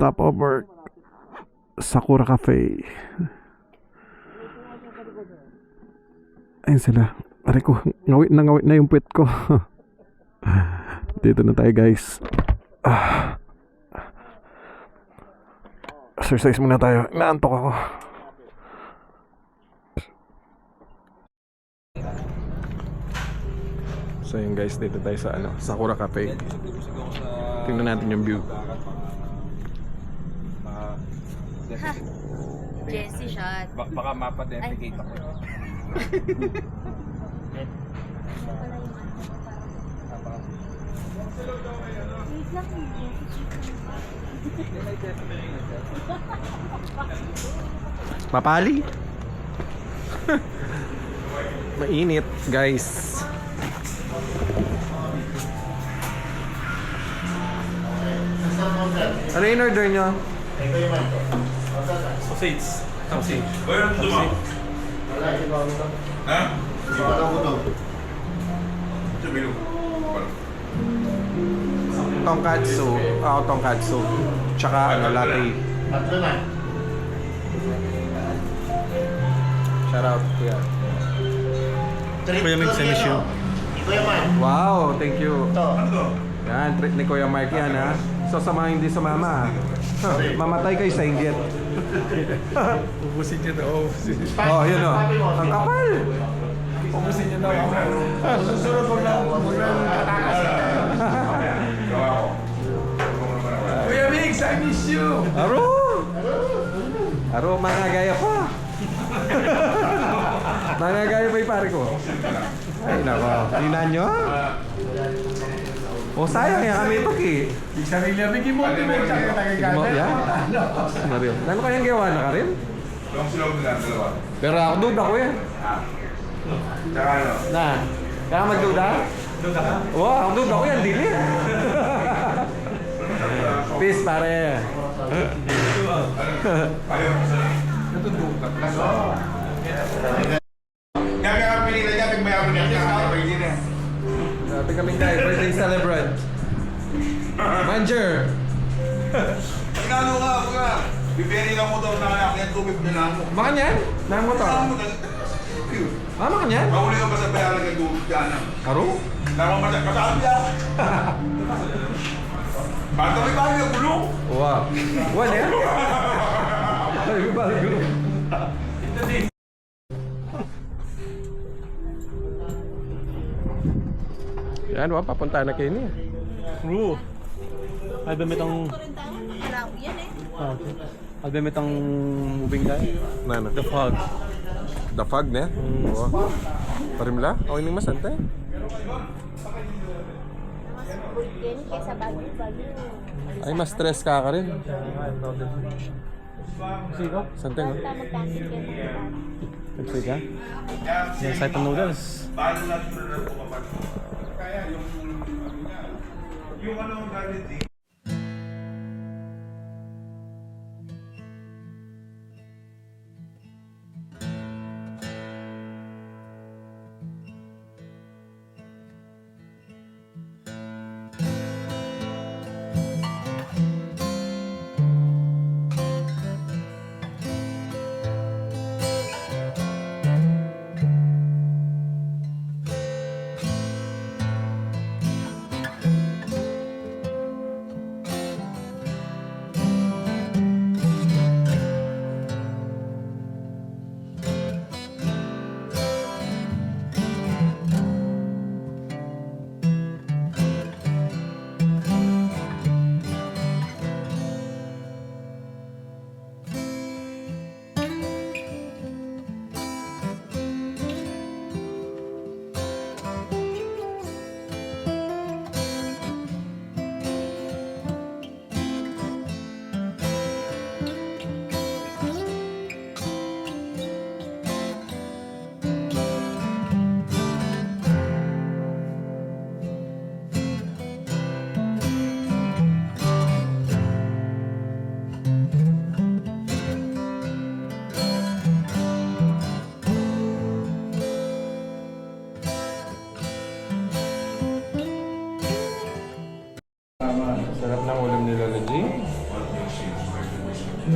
Stopover Sakura Cafe. Ayun sila. Aray ko, ngawit na yung puwet ko. Dito na tayo guys. Exercise muna tayo. Naantok ako. So yun guys, dito tayo sa Sakura Cafe. Tingnan natin yung view. Jesse shot. Baka mapa-defecate ako. Mapali. Mainit guys. Ano yung order nyo? Sausage. Sausage. Ha? Tonkatsu. Tonkatsu. Tsaka latte. Shout out kuya. Kuya Mix, I miss you. Wow, thank you. Yan, treat ni Kuya Mark yan ha. So sa mga hindi sumama, mamatay kayo sa inggit. Ubusin niyo daw. Oh, yun o. Ang kapal. Ubusin niyo daw. Susunod pag lang katakas. Kuya Mix, I miss you. Aro! Aro, mga gaya pa. Mga gaya pa yung pare ko. Ay, nako. Tingnan nyo. Oh, sayang yan kami ito ki. Big Sarilla, bigyan mo. Mo, yan. Mario. Ano kayang gawa na ka rin? Long silog nila, dalawa. Pero ako duda ko yan. Tsaka ano? Na. Kaya magduda? Duda ka? Oo, ako duda ko yan. Dili. Peace pare. Ayaw ko sa... Natututak. Kaya pinila niya, pagmayabon niya siya. Pwede na. Sabi kami guys, birthday celebrant. Manger. Inano ka, mga. Biberi lang mo daw na anak niya, tubig na lang mo. Makan yan? Nang mo to? Makan yan? Mahuli ka ba sa bayaran ng tubig dyan? Karo? Nakamasak ka sa abya. Bata may bahay na gulong. Wow. Wala yan? Ay, balik ko. Yan, papunta na kayo niya. Oo. Ay, bemitang... Malaki yan eh. Ay, bemitang moving guy. Nana. The fog. The fog na? Oo. Parimla? Okay nang masante. Mas good din kaysa bagyo. Ay, mas stress ka rin. Siko? Sante nga. Basta mag-cancel kayo ng ilan. Kasi ka? Yung side ng noodles. Paano natin na po kapag... Kaya yung ano ang galit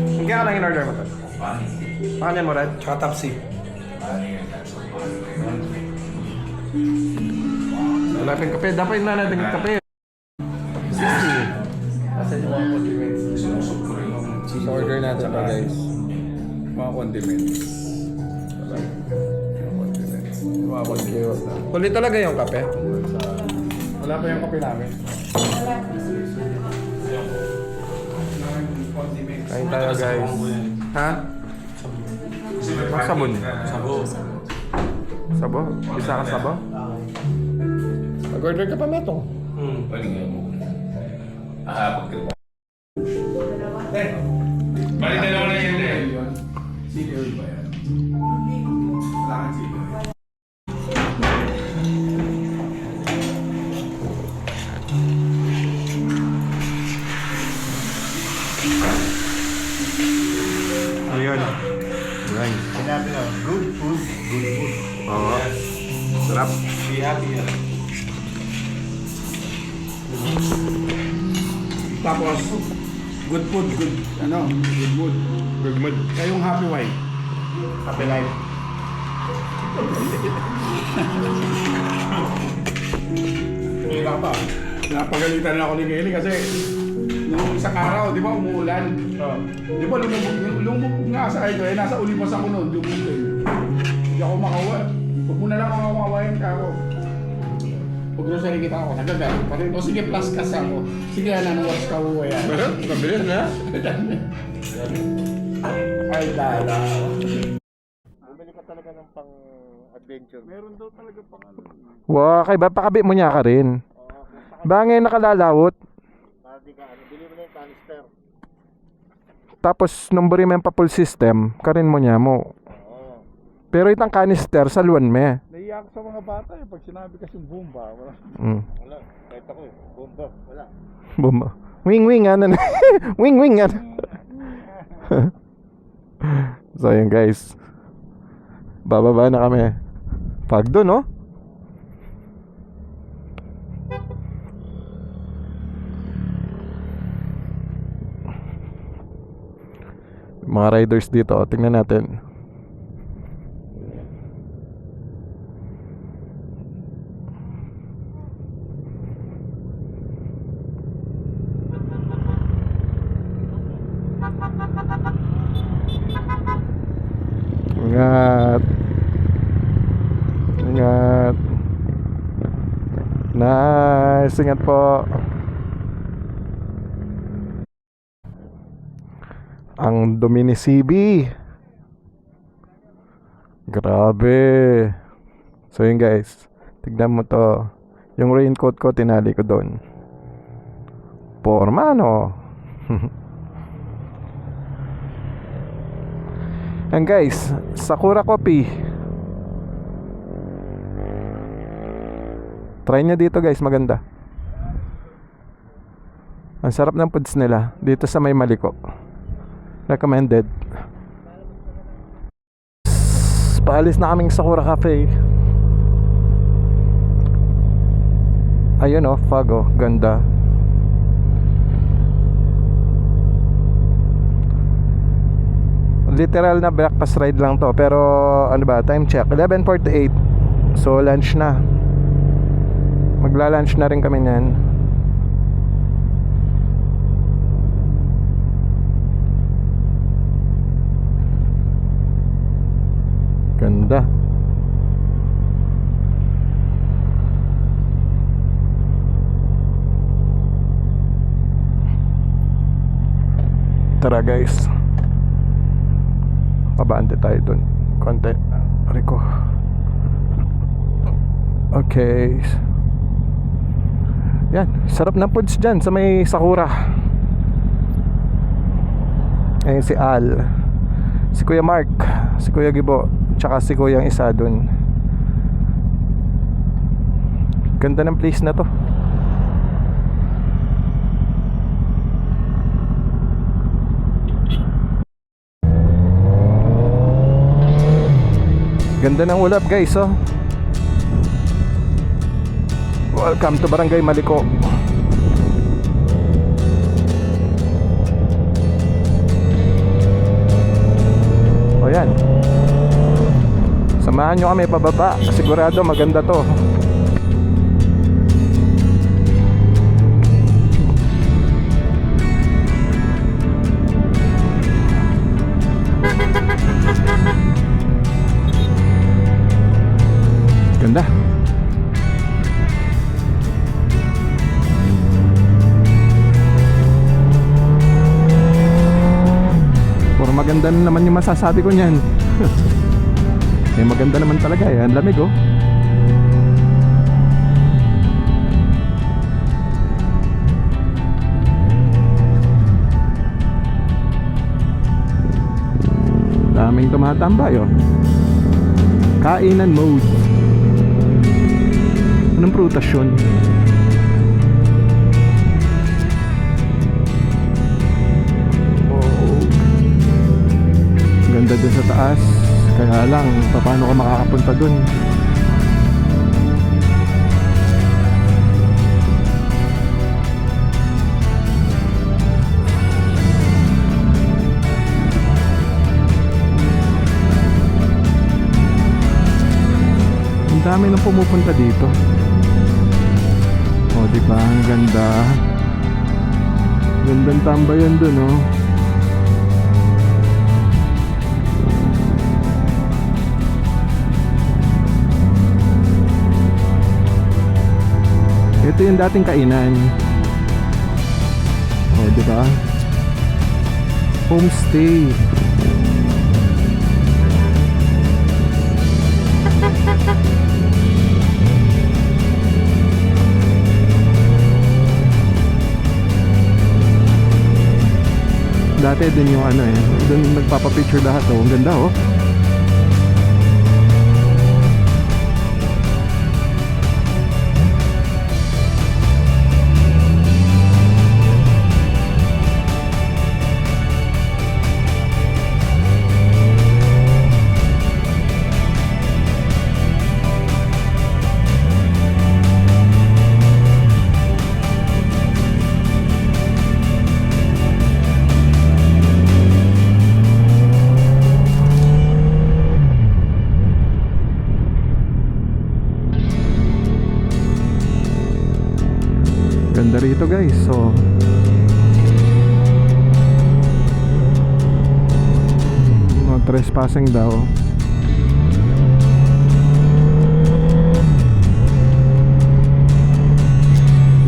Kaya lang in-order mo to. Pangalan mo, Red? Tsaka Tapsi. Wala kang kape. Dapat na natin yung kape. Kasi yung mga condiments. So order natin pa guys. Mga condiments. Mga condiments. Kulit talaga yung kape. Wala pa yung kape namin. Kain tayo guys. Ha? Sabon. Sabo? Bisa ka sabo? Mag-order ka pa meto. Balik na naman na yun eh. City oil ba yan? Kailangan city oil. Ayun. Ayun. Sinabi na, good food, good food. Oo. Sarap. Be happy yan. Tapos, good food, good, good mood. Good mood. Kayong happy wife. Happy life. Kaya pa. Napagalitan na ako ni Kelly kasi nung isang araw, di ba umuulan? Di ba lumubog nga sa ito eh, nasa Olivas ako noon, lumubog eh. Hindi ako makawa. Huwag mo na lang ako makawain ka ako. Pag grocery kita ako, nagagal. O sige, plus kas ako. Sige, nanowas ka uwa yan. Mabilis na. Ay, dala. Bumili ka talaga ng pang-adventure. Meron daw talaga pang ano. Wow, kay ba pakabit mo niya ka rin. Bangay nakalalawot. Para di ka, bili mo na yung canister. Tapos numberin mo yung pa-full system, karin mo niya mo. Pero itang canister sa luwan me. Naiyak sa mga bata eh, pag sinabi kasing bomba. Wala. Wala, kahit ako eh. Bomba, wala. Buma. Wing ano. Wing ano. So yun guys. Bababa na kami. Pag doon no? Mga riders dito, tingnan natin. Ingat. Ingat. Nice, ingat po. Ang dumi ni CB. Grabe. So yun guys, tignan mo to. Yung raincoat ko tinali ko doon. Porma no. Yan guys, Sakura Coffee. Try nyo dito guys, maganda. Ang sarap ng foods nila dito sa may Maliko. Recommended. Paalis na kaming Sakura Cafe. Ayun oh, fog oh, ganda. Literal na breakfast ride lang to. Pero ano ba, time check 11:48. So lunch na. Magla-lunch na rin kami niyan. Ganda. Tara guys. Abante tayo dun konti. Rico. Okay. Yan, sarap ng foods dyan sa may Sakura. Ayun si Al, si Kuya Mark, si Kuya Gibo, tsaka si Kuya yung isa dun. Ganda ng place na to. Ganda ng ulap guys oh. Welcome to Barangay Maliko. Samahan nyo kami pababa. Sigurado maganda to. Ganda. Puro maganda na naman yung masasabi ko niyan. Eh maganda naman talaga eh. Ang lamig oh. Daming tumatambay oh. Kainan mode. Anong prutas yun? Oh. Ganda din sa taas. Kaya lang, paano ka makakapunta dun? Ang dami nang pumupunta dito. O, diba? Ang ganda. Gandang tambayan dun, oh. Ito yung dating kainan. Oh, di ba? Homestay. Dati din yung ano eh. Doon nagpapapicture lahat oh. Ang ganda oh. Ganda rito guys. So no trespassing daw.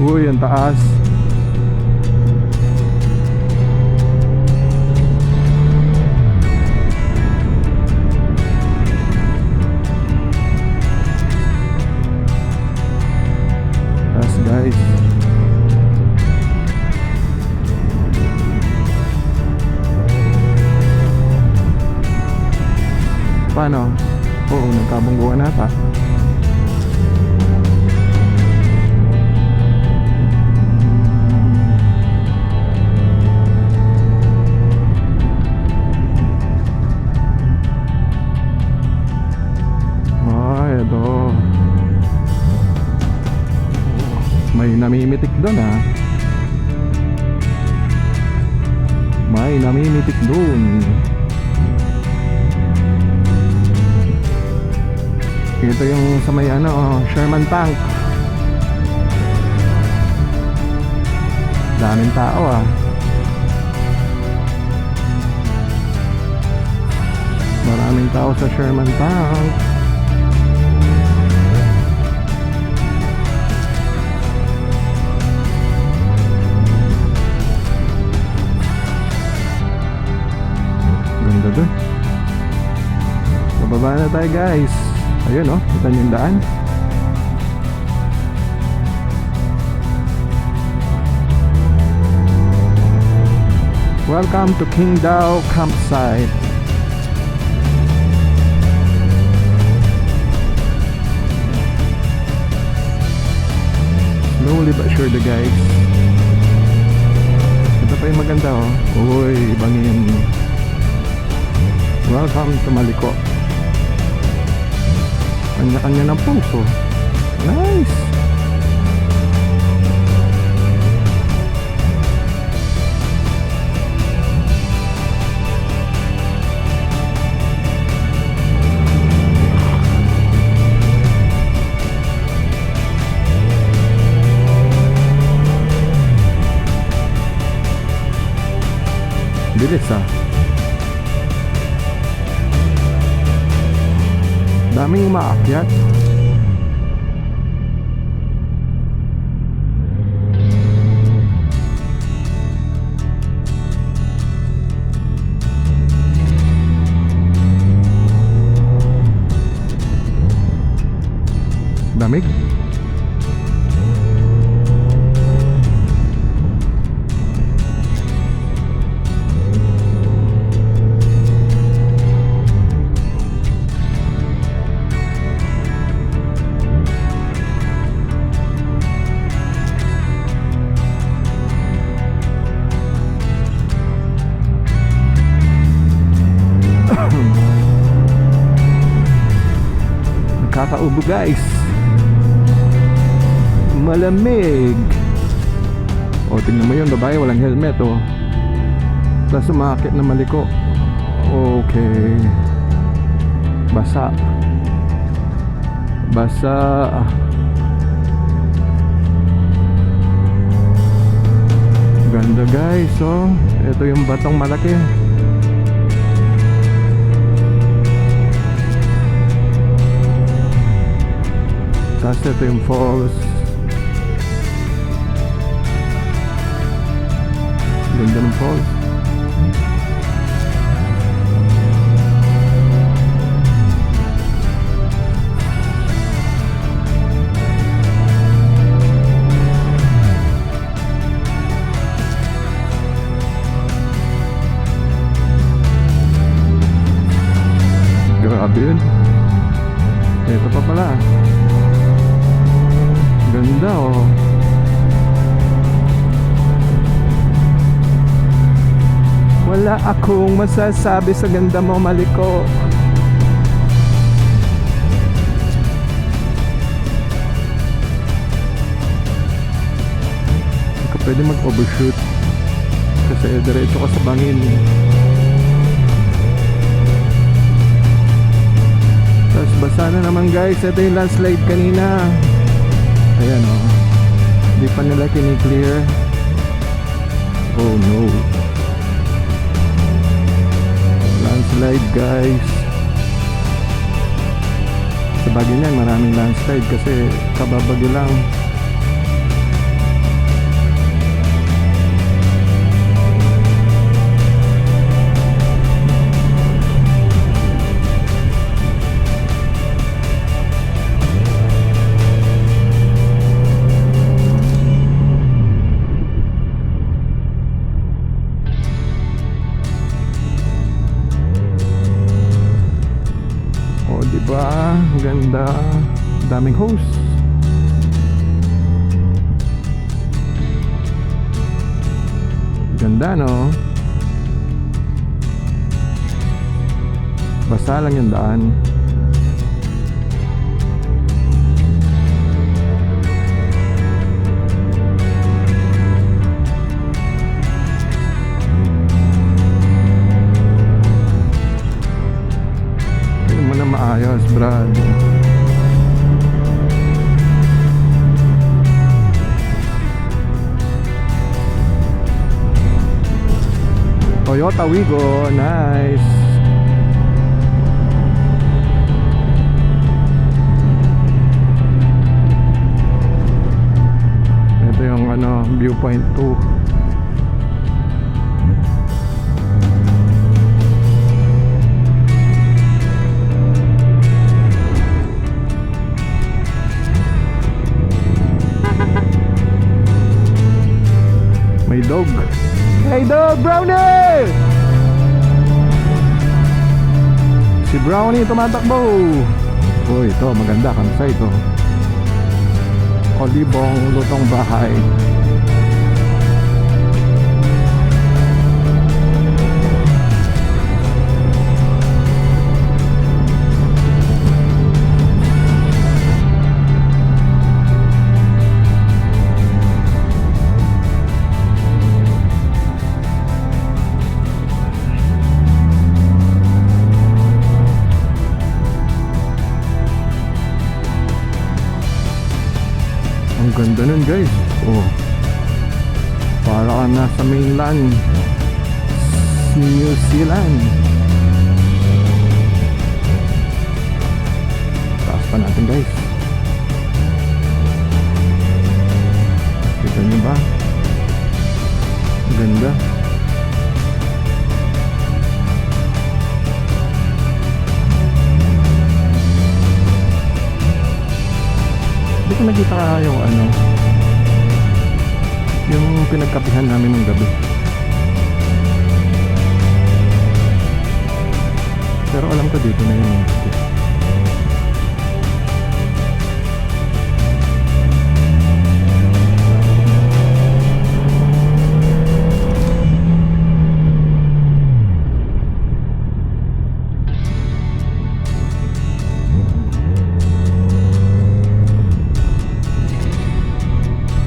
Uy, ang taas. Taas guys. Paano? Oo, nagkabungguan nata. Ay, ito. May namimitik doon ah. May namimitik doon. Ito yung sa may ano, Sherman Tank. Daming tao ah. Maraming tao sa Sherman Tank. Ganda dun. Bababa na tayo guys. Ayun oh, kita niyo yung daan. Welcome to Qingdao Campsite. Slowly but surely guys. Ito pa yung maganda oh. Uy, bangin. Welcome to Maliko. Kanya-kanya ng puso. Nice. bilis ah. Daming umaakyat. Damig. Nakakaubo guys. Malamig. O tingnan mo yun, babae walang helmet oh. Tapos umakit na maliko. Okay. Basa. Basa. Ganda guys oh. Ito yung batong malaki. Tapos ito yung falls. Ganda ng falls. Grabe yun. Ito pa pala. Ganda oh. Wala akong masasabi sa ganda mo, Maliko. Hindi ka pwede mag-overshoot kasi diretso ka sa bangin. Tapos basa na naman guys. Ito yung landslide kanina. Ayan oh. Hindi pa nila kini-clear. Oh no. Landslide guys. Sa Baguio niyan maraming landslide kasi kababagyo lang. Diba? Ganda. Daming host. Ganda no? Basa lang yung daan. Maayos, Brad. Toyota Wigo, nice. Ito yung ano, viewpoint 2. May dog. Hey dog, Brownie! Si Brownie tumatakbo. Oh, ito maganda, kansay ito. Olibong lutong bahay. Ang ganda nun guys. Oh, para ka nasa mainland. New Zealand. Taas pa natin guys. Kita nyo ba? Ganda. Hindi ko nakita yung ano, yung pinagkapihan namin ng gabi. Pero alam ko dito na yun.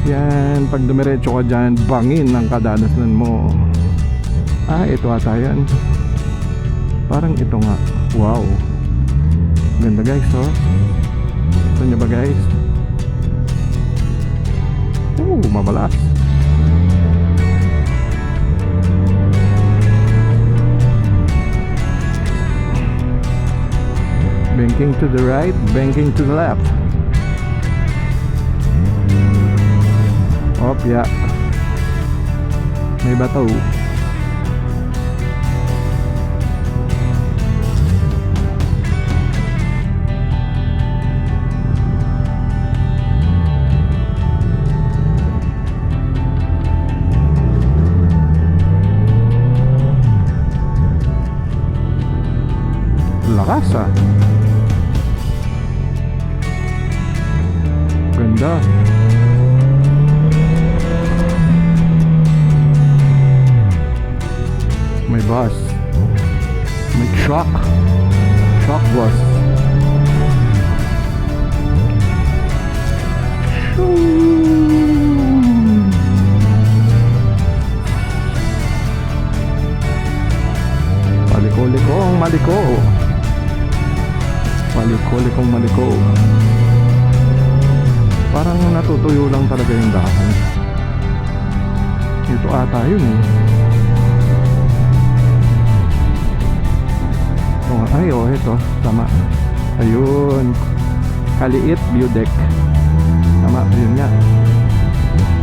Yan, pag dumiretso ka dyan, bangin ang kadadasnan mo. Ah, ito ata yan. Parang ito nga. Wow. Ganda guys, oh. Ito nyo ba guys? Mabalas. Banking to the right, banking to the left. Op, ya. May bato. Lakas ah. Ganda. May bus. May truck. Truck bus. Maliko-likong maliko. Maliko-likong maliko. Parang natutuyo lang talaga yung dahon. Ito ata yun eh. Ay, oh, ito. Tama. Ayun. Kaliit view deck. Tama, yun nga.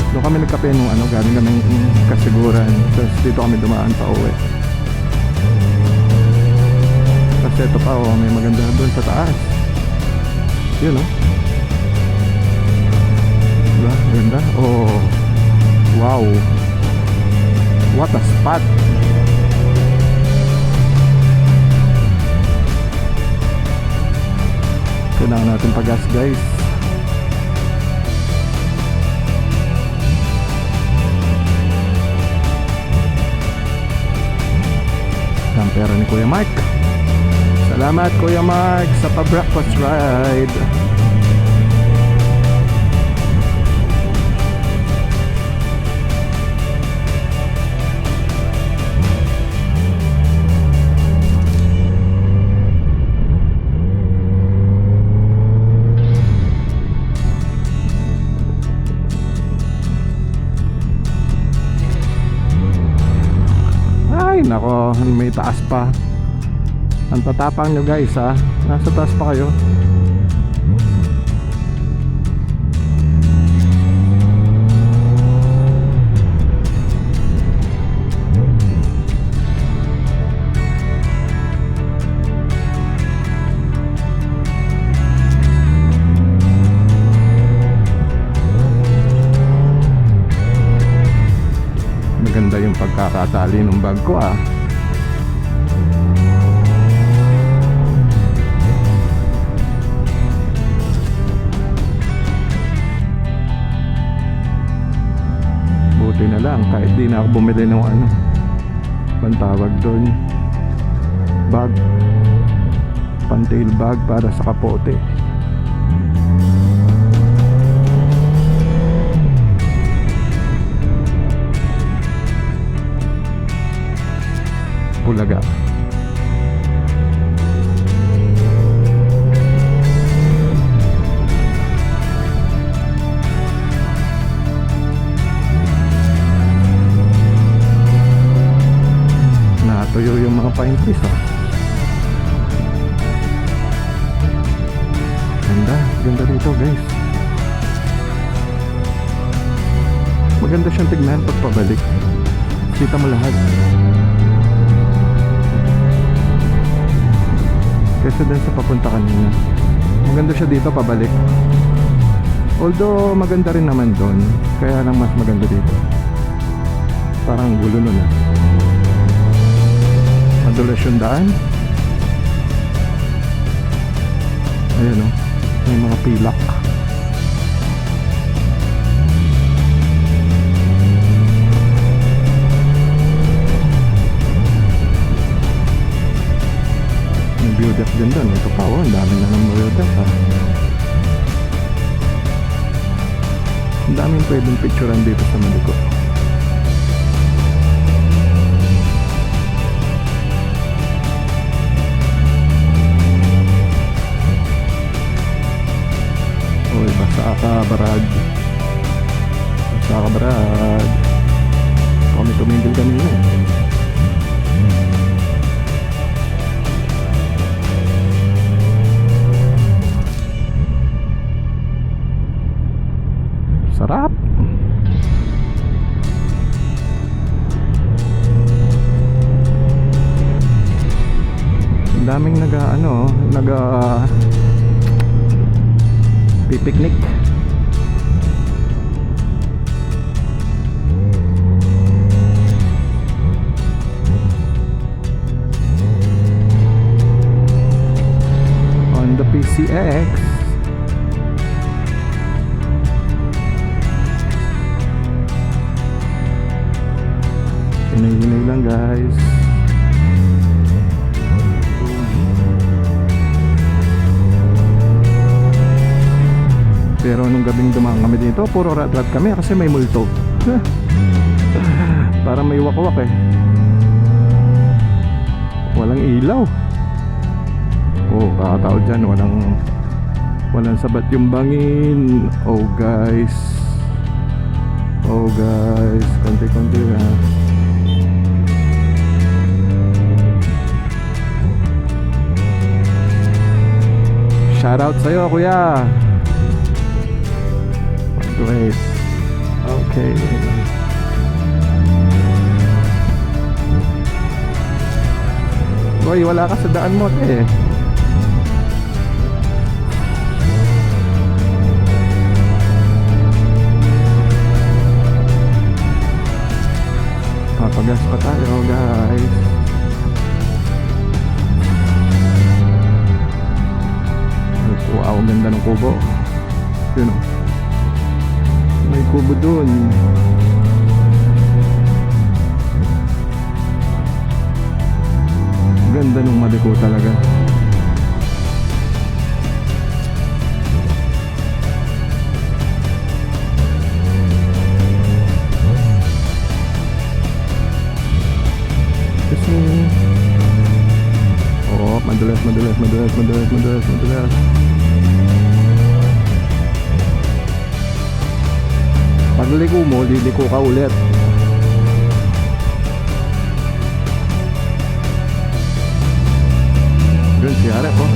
Doon kami nagkape nung ano, galing kami Kasiguran. Tapos dito kami dumaan pa uwi. Tapos ito pa, oh, may maganda doon sa taas. Yun, oh. Diba? Ganda. Oh. Wow. What a spot. Kailangan natin pag-gas guys. Ang pera ni Kuya Mike. Salamat Kuya Mike sa pa-breakfast ride. Nako, may taas pa. Ang tatapang nyo guys ha. Nasa taas pa kayo. Maganda yung pagkakatali ng bag ko ah. Buti na lang kahit di na ako bumili ng ano, pantawag doon, bag, pantail bag para sa kapote. Bulaga. Tuyo yung mga pine trees, oh. Ganda, ganda dito guys. Maganda siyang tignan pag pabalik. Kita mo lahat. Kaysa dun sa papunta kanina. Maganda siya dito pabalik. Although maganda rin naman doon, kaya lang mas maganda dito. Parang gulo nun ah. Madulas yung daan. Ayan oh, may mga pilak. May view deck din doon. Ito pa oh, ang dami na ng view deck ah. Ang daming pwedeng picturean dito sa Maliko. Uy, basta ka Barad. Basta ka Barad. Kami tumingil kanina eh. Sarap. Ang daming pipiknik. On the PCX. Hinay-hinay lang guys. Pero nung gabing dumaan kami dito, puro rat-rat kami kasi may multo. Parang may wakwak eh. Walang ilaw. Oh, kakatao dyan. Walang sabat yung bangin. Oh guys. Oh guys. Konti-konti na. Shoutout sa'yo kuya. Wait. Okay. Boy, wala ka sa daan mo eh. Papagas pa tayo guys. Wow, ganda ng kubo. Yun o. May kubo dun. Ganda nung Maliko talaga. Kasi oh, madulas. Pagliko mo, liliko ka ulit. Yun si Arep oh.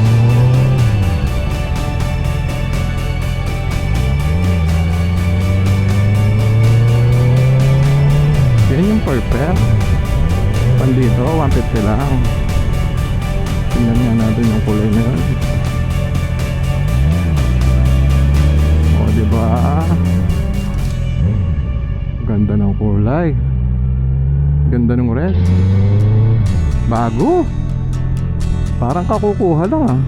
Yan yung perfect. Pandito, 150 lang. Tingnan nga natin yung kulay na yun. O diba? Ganda ng kulay. Ganda ng red. Bago. Parang kakukuha lang ah.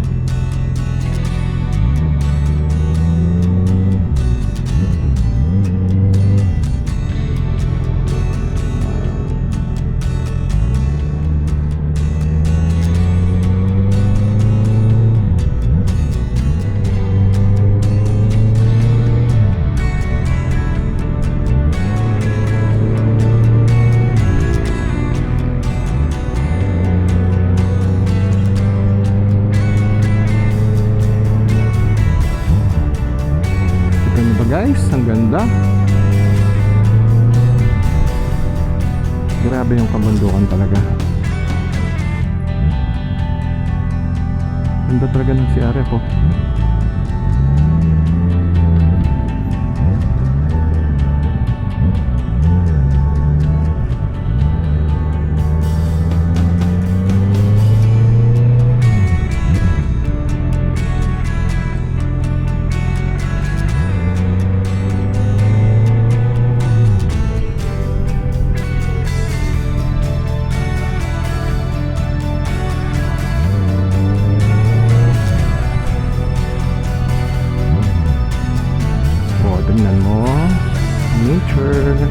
Guys, ang ganda. Grabe yung kabundukan talaga. Ganda talaga ng CR po. Oh, tingnan mo. Nature.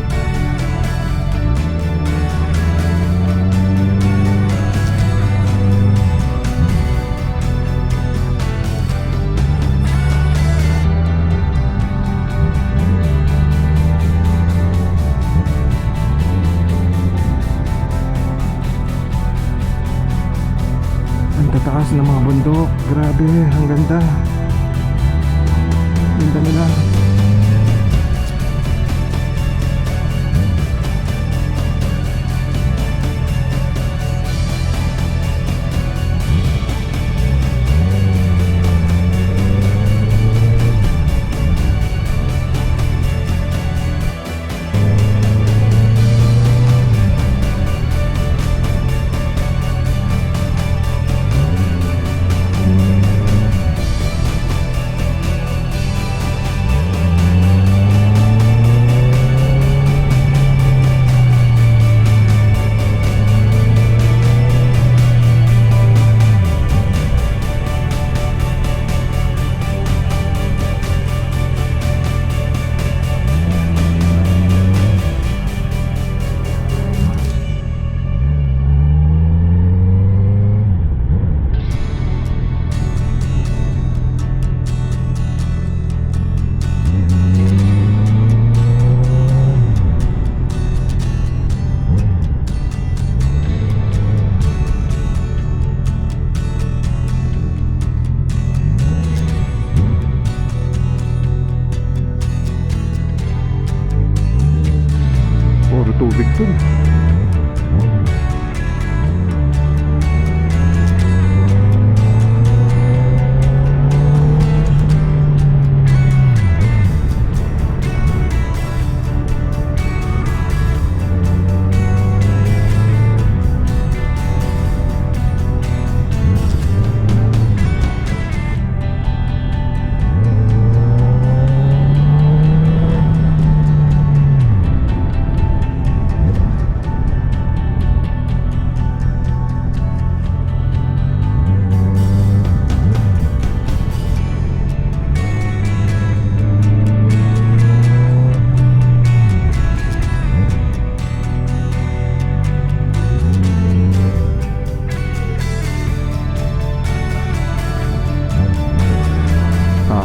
Ang tataas ng mga bundok. Grabe, ang ganda. Ganda nila. Puro tubig dun.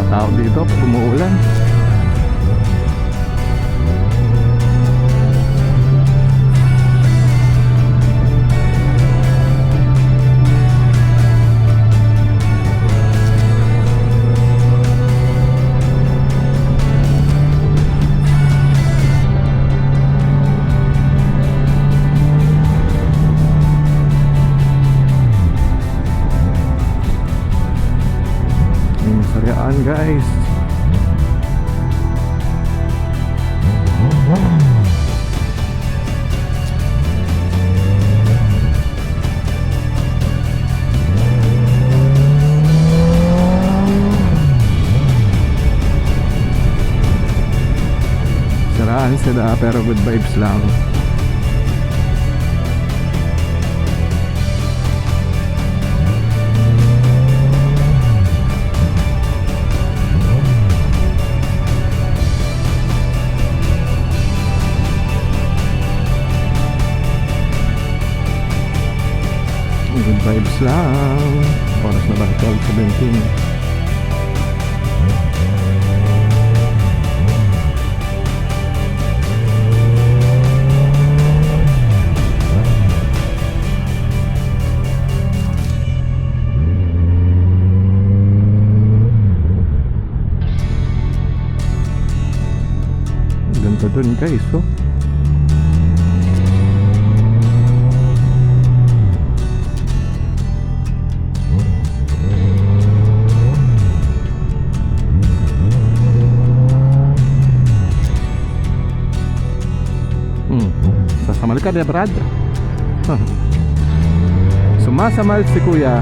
Tao dito pag umuulan. Sariaan guys. Sariaan sila pero good vibes lang. Good vibes lang. Oras na ba? 12:17. Ganda dun guys, oh. ka na, Brad? Sumasamal si Kuya.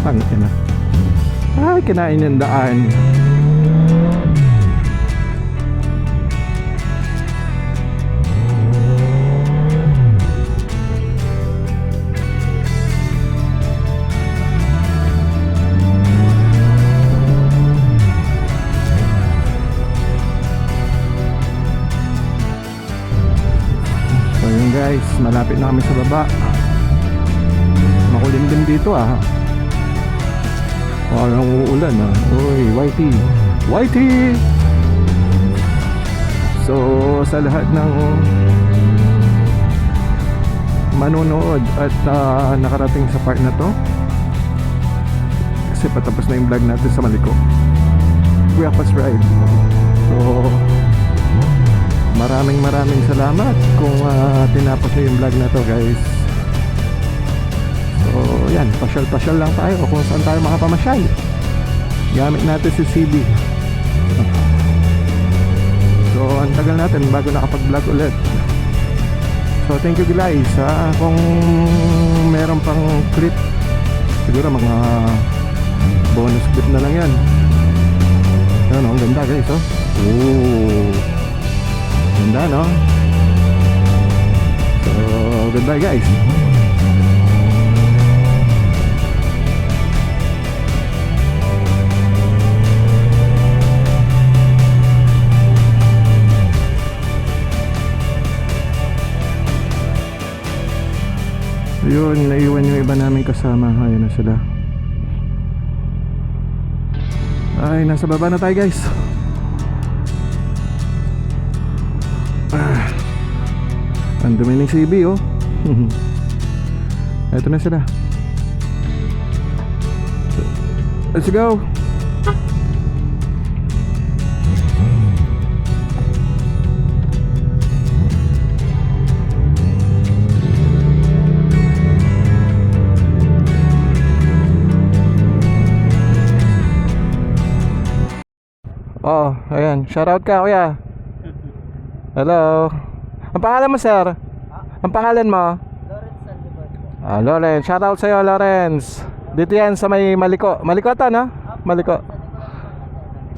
Tangina. Ay, kinain yung daan. So yun guys, malapit na kami sa baba. Makulimlim dito ah. Parang uulan ah. Uy, Whitey. Whitey! So, sa lahat ng manonood at nakarating sa part na to, kasi patapos na yung vlog natin sa Maliko, Kuya Pas Ride. So, maraming salamat kung tinapos nyo yung vlog na to guys. So yan, pasyal lang tayo kung saan tayo makapamasyal. Gamit natin si CB. So ang tagal natin bago nakapag-vlog ulit. So thank you guys kung meron pang clip, siguro mga bonus clip na lang yan. Yan, ang ganda guys oh. Oh, ganda no. So goodbye guys. Yun, naiwan yung iba namin kasama. Ayun na sila. Ay, nasa baba na tayo guys. Ang dumi ng CB oh. Eto na sila. Let's go. Oh, ayan. Shoutout ka, kuya. Hello. Ang pangalan mo, sir? Ang pangalan mo? Lawrence. Lawrence. Shoutout sa'yo, Lawrence. Dito yan sa may Maliko. Maliko ata, no? Maliko.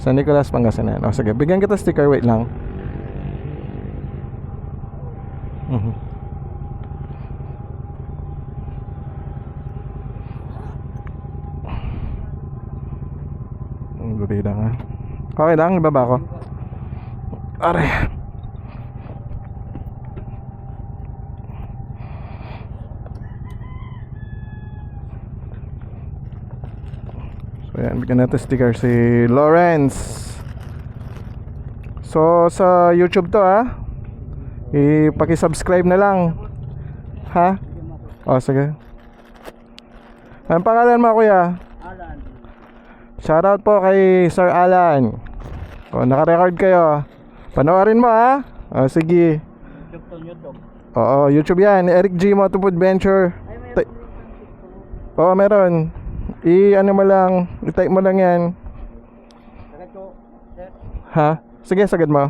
San Nicolas, Pangasinan. O, sige. Bigyan kita sticker. Wait lang. Guri lang, ha? Okay lang, ibaba ko. Aray. So yan, bigyan natin sticker si Lawrence. So sa YouTube to ha, ipaki-subscribe na lang. Ha? O sige. Anong pangalan mo kuya? Alan. Shoutout po kay Sir Alan. O, naka-record kayo. Panoorin mo ha. O, sige. YouTube. Oo, YouTube yan. Eric G Motofood Venture. Oo, meron. Ano mo lang, i-type mo lang yan. Ha? Sige, sagad mo.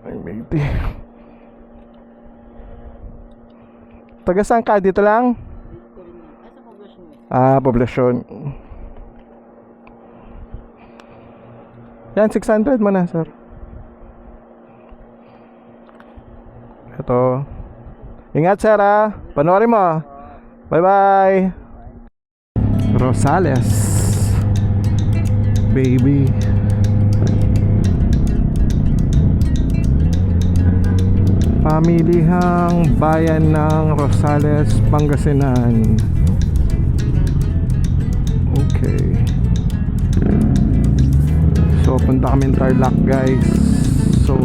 Ay, matey. Taga saan ka? Dito lang? Poblasyon. Yan, 600 mo na, sir. Ito. Ingat, sir, ha. Panoorin mo. Bye-bye. Rosales. Baby. Pamilihang bayan ng Rosales, Pangasinan. Okay. So punta kami Tarlac guys. So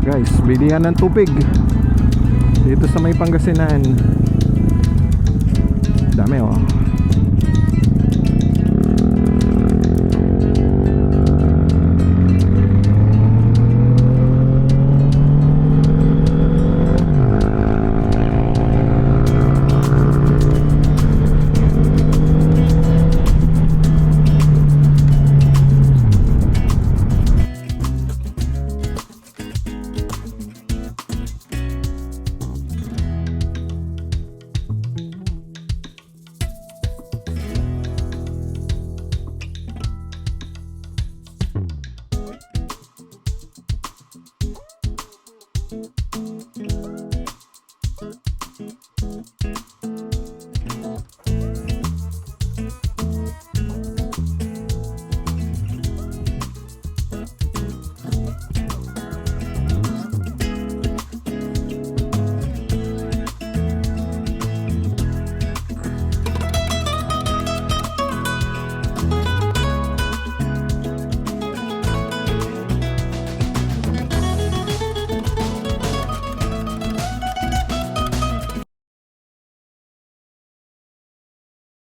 guys, bilihan ng tubig dito sa may Pangasinan. Dami oh.